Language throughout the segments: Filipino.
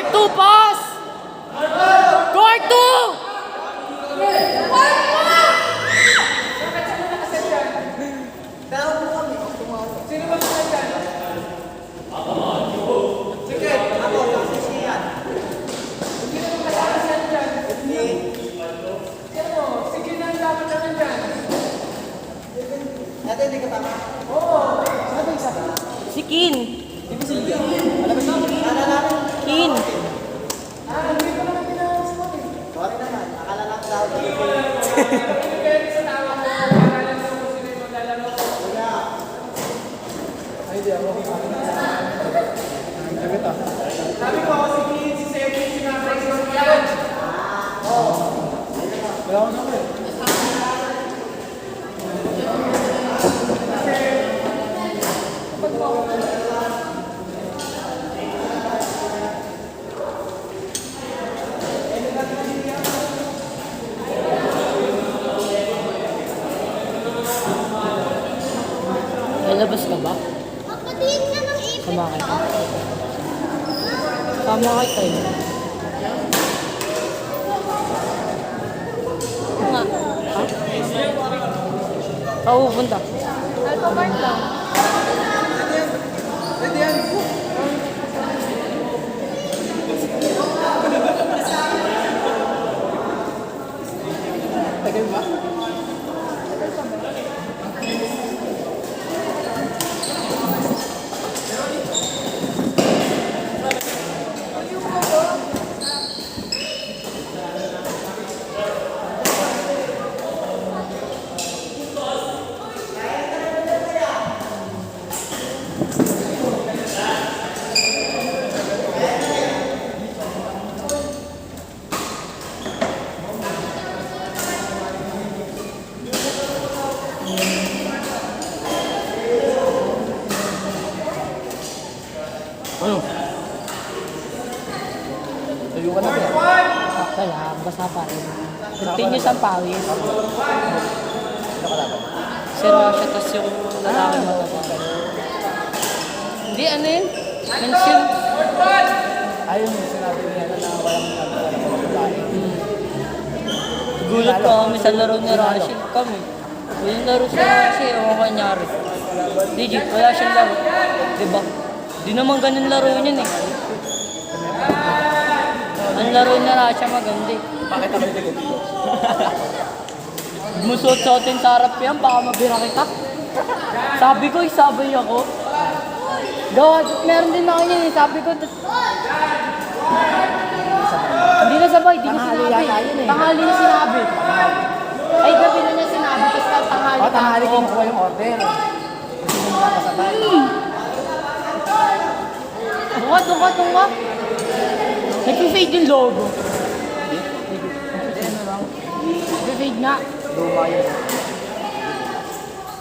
Court 2, pass! Court 2! Si Kin. Kin. Sabi ko, si Kin, si Seki, si Nanay, si Sian. Wala ko naman eh. Lalabas ka ba? Papatiin ka ng ipit Sama ka. ko. Sama ka tayo. Nga. Ha? Saan pupunta? Alpha Park lang. Pwede yan. Tagal ba? Ano? Tayo ka na ba? Wala, basta pa rin. Continuous ang pawis. Si Rasha, tas yung lalaki mataba. Hindi, ano yun? Mention. Ayun yung sinabi niya na walang babae. Gulat pa kami sa laro ni Rashid kami. Yung laro si Rashid, ewan ko kanyari. Legit, wala siyang laro. Diba? Di naman ganun laro niyan eh. Ang laro ni Rashid maganda eh. Bakit ako dito? Musot-sotin sa harap yan, baka mabira kita. Sabi ko, isabay ako. Gawa, meron din ako yun eh. Sabi ko, hindi na sabay, hindi ko sinabi. Tanghali na sinabi. Ay, gabi na niya sinabi, kasi tanghali O, tanghali ko makuha yung order. Kasi hindi mo nakasabay. Tunga. Nag-fade yung logo. Nag-fade nga. Luma yun.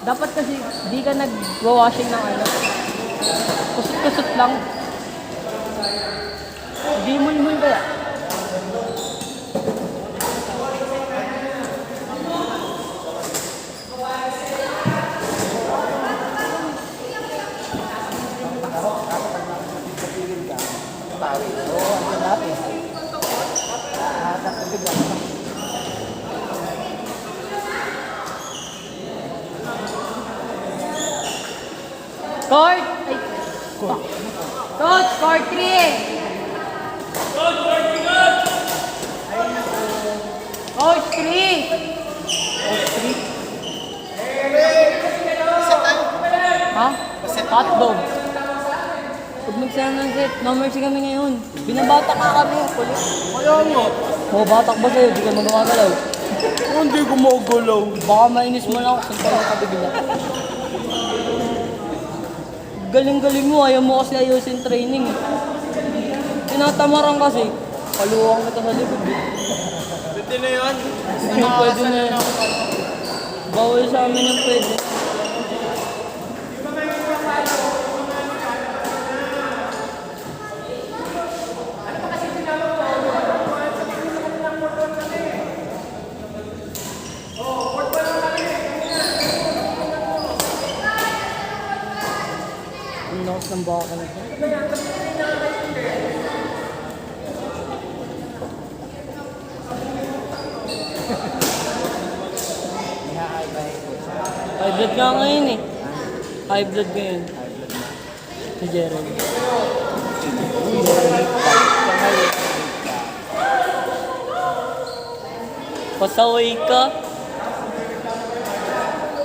Dapat kasi di ka nag-washing ng ano. Kusot-kusot lang. Di mulmul kaya. Tawi. Oo, ano natin? Nakakatagpig lang. Court! Ay, Coach, court 3! Coach 3! Ha? Hotdog. Huwag magsaya ng set. No mercy kami ngayon. Binabatak ka kami. Kulit. Kaya nga. Mabatak ba sa'yo? Di ka magumagalaw. Hindi ko magalaw. Baka mainis mo lang ako. Saan ka kabigla? Galing-galing mo. Ayaw mo kasi ayusin training. Tinatamaran kasi. Paluwang kita sa likod. Pwede na yun. Ano pwede na yun? Bawal sa amin yung pwede. Ang lakas ng baka na ito. blood nga ngayon eh. High blood ngayon. High blood na. Si Jeremy. Uy, Jeremy. Kamay. Pasaway ka.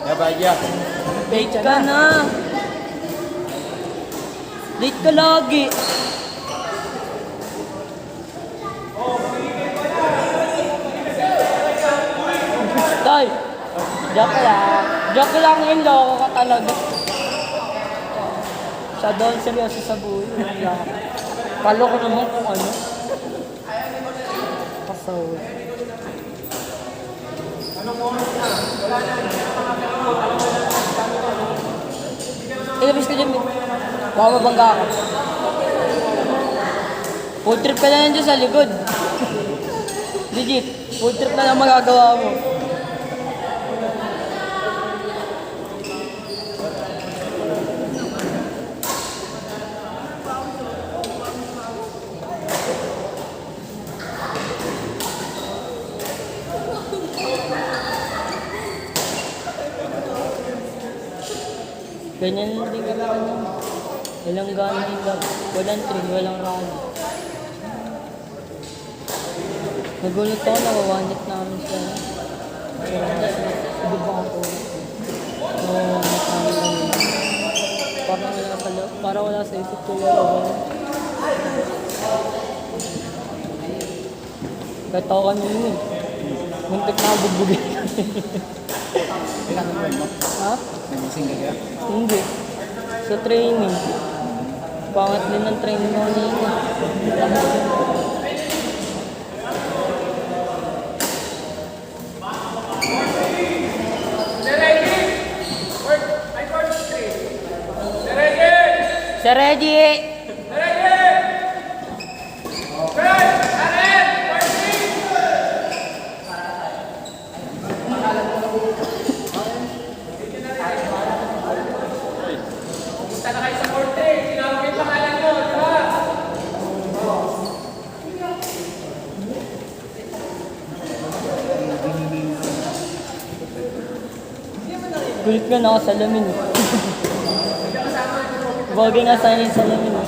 Yabaya. Late ka na. Late ka lagi. Tay, joke lang. Joke lang yun, loko ka talaga. Siya doon seryoso sa buhay. Wala. Kalo ko naman kung ano. Pasaway. Ilabis ko dyan, baka mabangga ako. Food trip ka na lang dyan sa likod. Legit, food trip na lang magagawa mo. Ganyan din kami kanina. Walang gana yung love. Walang train, walang rally. Nagulot ako, nawawanit namin siya. Di ba ako? Nawawanit namin kanina. Parang wala sa isip ko yun. Kahit ako kanina eh. Muntik na bubugin. Kailangan mo mo? Ha? Nagising ka kaya? Hindi. Sa training. Pangat din ng training ko kanina. Sir Reggie! Gulit nga nakasalamin eh. Bagay nga sana yung salamin eh.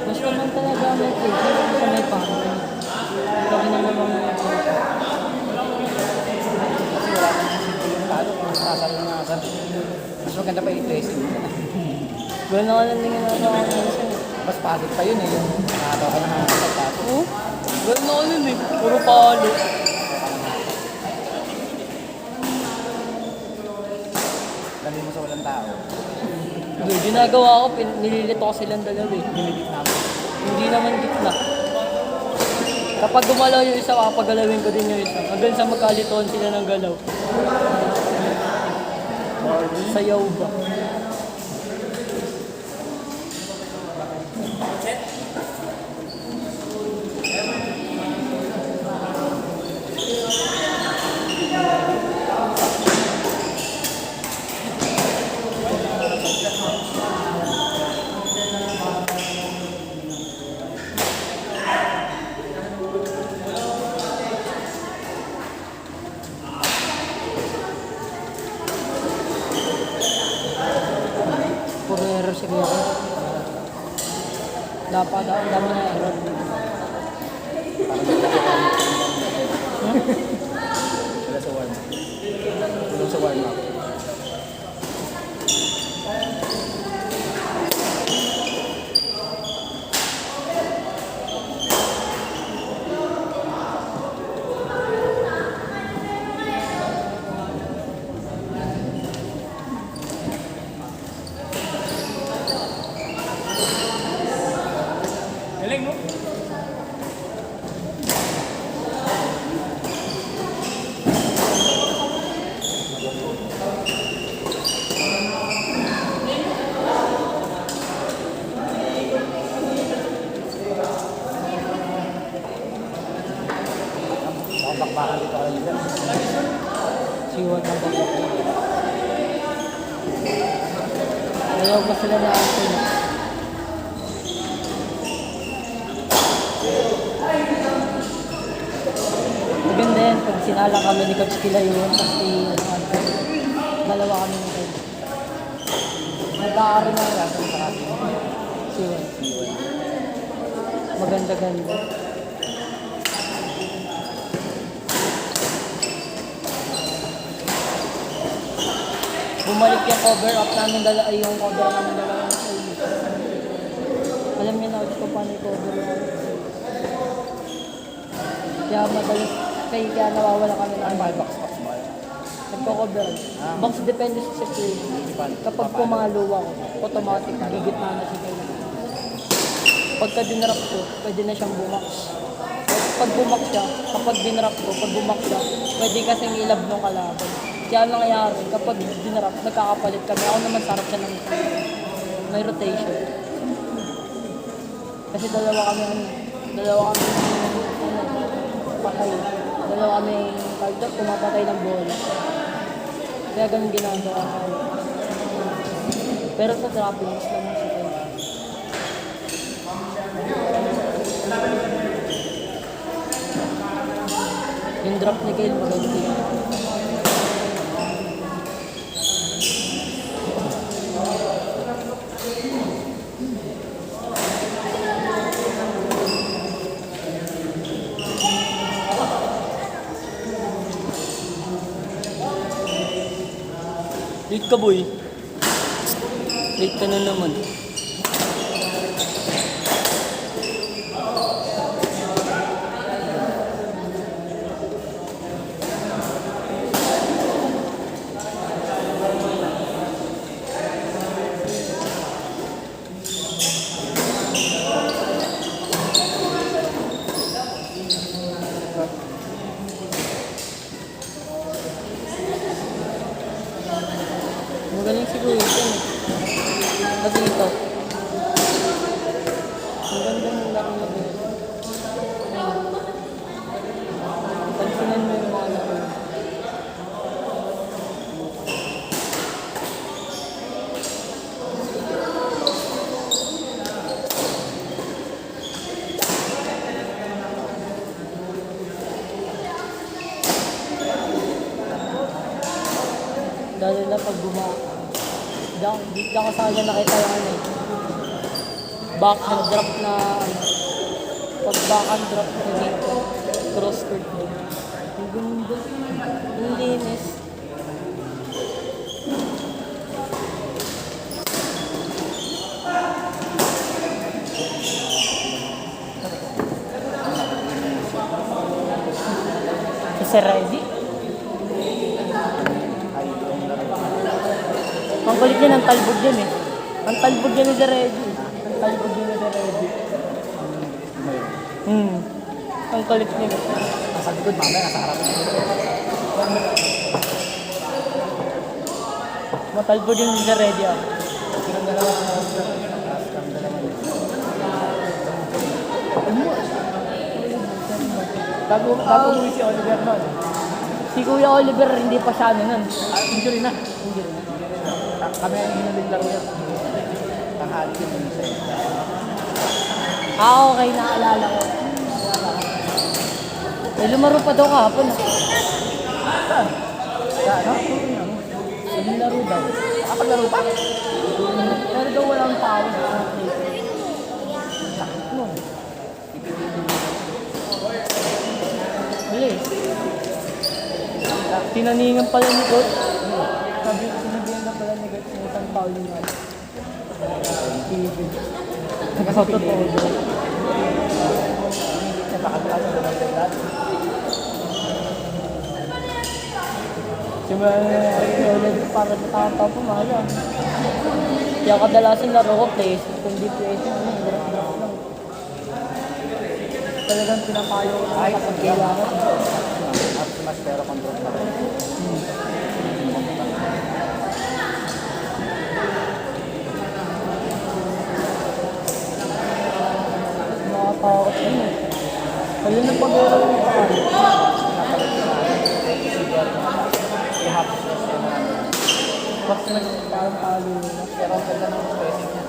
Gusto man talaga may place, sa may pangin. Sabi na naman mga Talo kung nakasal na nakasal. Mas maganda pa i-tracing mo na. gano'n ka lang din ginagawa ko sa Mas pagod pa yun eh. Yung nakatawa ka na nakasal tapos. Oo? Gano'n ako nun eh. Puro palo. Dali mo sa walang tao. Hindi, ginagawa ko, nililito ko silang dalawa eh. Dinidit namin. Hindi naman gitna. Kapag gumalaw yung isa, kapagalawin ko din yung isa. Hanggang sa magkalitoon sila ng galaw. Sayaw ba? Puro error siguro. Dapat ang dami na error. Sila sa warm-up. Tulong sa warm-up. bakbakan dito kay Oliver. Siwan ng bakit. Ayaw ko sila na ako na. Maganda yan pag sinala kami ni Coach Kila yun kasi dalawa kami ng Coach. Nag-aari na yan. Siwan. Maganda-ganda. Bumalik yung cover up namin yung cover namin dalawa ng sa'yo. Alam niyo na kung paano yung cover namin. Kaya madalas, kaya nawawala kami ng Ano ba yung box ba? nagko-cover. Box depende sa situation. Kapag pumalo ako, automatic gigitna na siya. Pagka dinrap ko, pwede na siyang bumax. Pag bumax siya, kapag dinrap ko, pag bumax siya, pwede kasing ilab ng kalaban. Kaya ang nangyayari, kapag dinrap, nagkakapalit kami. Ako naman sarap siya ng may rotation. Kasi dalawa kami patay. Dalawa kami pumapatay ng bola. Kaya ganun ginagawa ko. Pero sa trapping, mas lang siya. Yung drop ni Kyle maganda. Late ka boy. Late ka na naman. Magaling siguro yun eh. Kasi ito. Ang ganda ng laro na ito. Pansinan mo yung mga laro. Lalo na pag Di ako sa kanya nakita yung ano eh. Backhand drop na ano. Pag backhand drop na dito. Cross court mo. Ang ganda. Ang linis. Kasi ready? Ang kulit niya ng talbog yan eh. Ang talbog yan ni Zeredi. Ang talbog yan ni Zeredi. Ang kulit niya. Nasa likod mamaya, nasa harap. Matalbog yan ni Zeredi ah. Silang dalawa sa silang dalawa. Bago umuwi si Oliver nun. Si Kuya Oliver hindi pa siya ano nun. Injury na. Kami ang hinaling laro yan. Tanghali yun yung isa. Okay, naalala ko. Eh, lumaro pa daw kahapon ah. Saan? Sa ano? Lumaro daw. Nakapaglaro pa? Pero daw walang tao. Sakto. Bilis. Tinaningan pala ni Coach. Sinabihan na pala ni Coach ng isang foul niya. Nagkasot po. Napakaglaso na ng daylan. Simula na nangyari para natataw po mahal. Kaya kadalasan laro ko place. Kung di place, drop lang. Talagang pinapayo ko na kapag kailangan. At mas pero control pa rin. Nakatakot yun eh. Kaya na pag-aaral yung pakal. ma-process yan na ano. Box na parang na. Pero ang ganda ng spacing niya.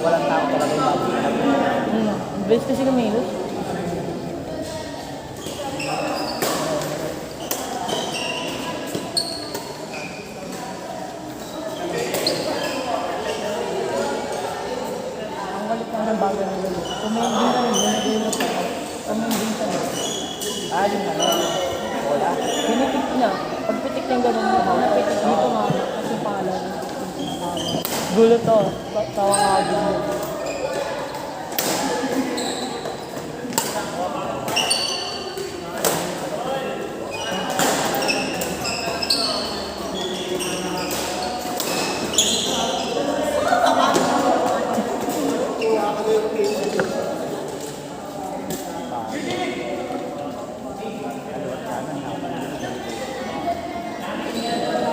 Walang tao talaga yung bago. Best kasi kumilos. Ang galit na ng bago na yun. Tumingin ka rin, ginagayin mo pa. Tumingin ka rin. Ah, yung ano. Wala. Pinitik niya. Pagpitik niya gano'n mo, pitik dito nga. Kasi pangalan. Gulo to. Tawa nga agad mo.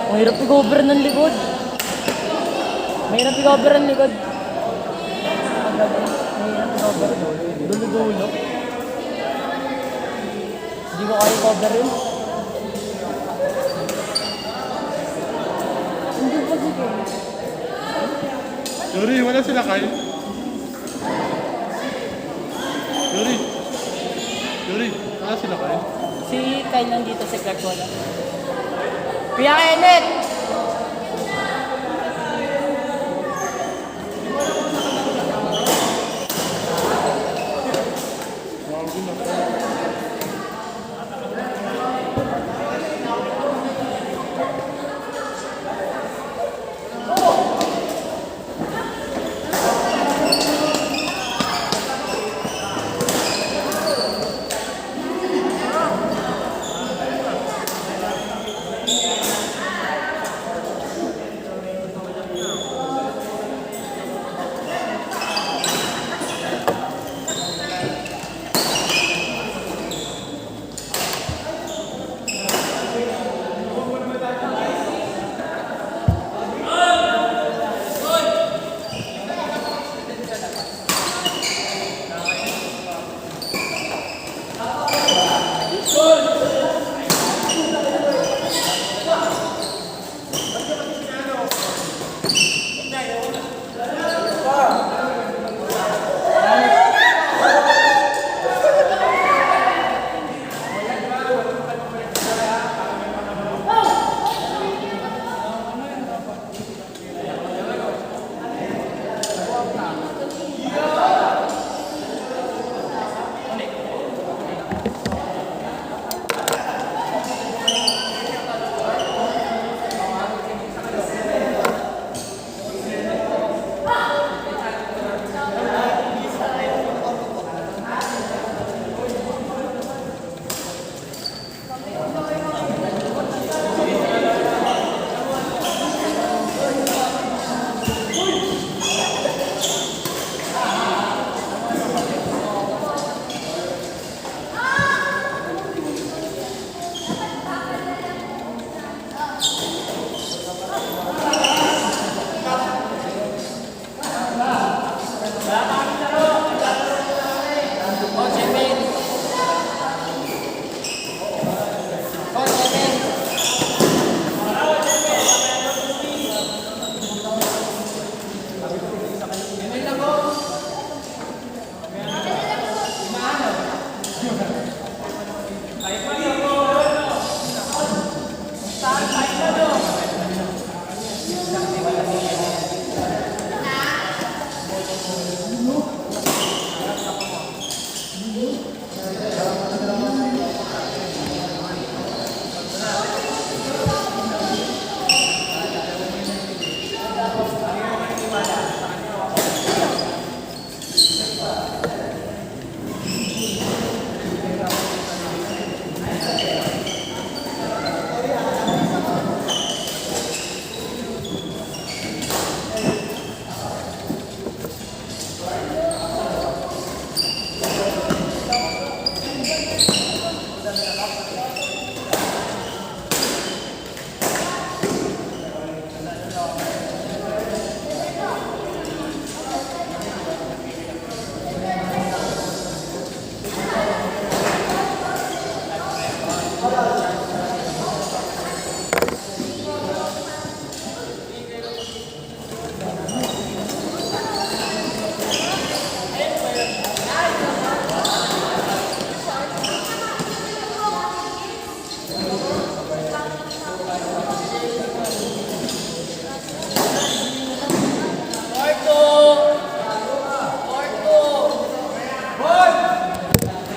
Mahirap i-cover ng likod. Mahirap i-cover ng likod. Mahirap i-cover. Dulo-dulo. Hindi ko kaya i-cover yun. Hindi pa siguro. Yuri, wala sila Kyle. Yuri. Yuri, wala sila Kyle. Si Kyle nandito, si Clark wala. Kuya Kenneth!